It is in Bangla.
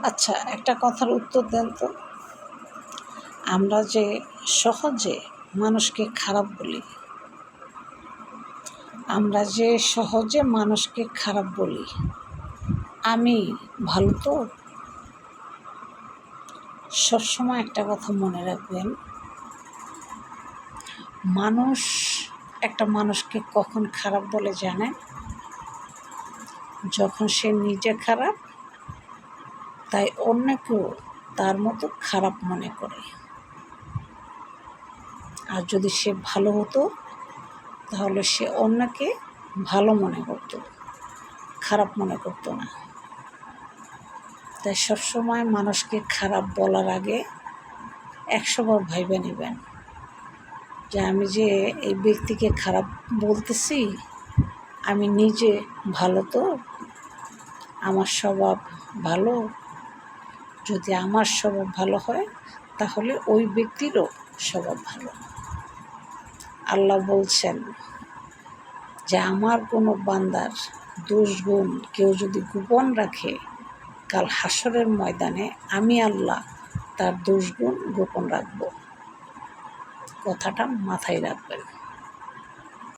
আচ্ছা, একটা কথার উত্তর দেন তো। আমরা যে সহজে মানুষকে খারাপ বলি, আমি ভালো তো? সবসময় একটা কথা মনে রাখবেন, মানুষ একটা মানুষকে কখন খারাপ বলে জানেন? যখন সে নিজে খারাপ, তাই অন্যকেও তার মতো খারাপ মনে করে। আর যদি সে ভালো হতো, তাহলে সে অন্যকে ভালো মনে করত, খারাপ মনে করতো না। তাই সবসময় মানুষকে খারাপ বলার আগে 100 বার ভাইবে নেবেন যে আমি যে এই ব্যক্তিকে খারাপ বলতেছি, আমি নিজে ভালো তো? আমার স্বভাব ভালো? যদি আমার স্বভাব ভালো হয়, তাহলে ওই ব্যক্তিরও স্বভাব ভালো। আল্লাহ বলছেন যে আমার কোনো বান্দার দোষগুণ কেউ যদি গোপন রাখে, কাল হাসরের ময়দানে আমি আল্লাহ তার দোষগুণ গোপন রাখব। কথাটা মাথায় রাখবেন।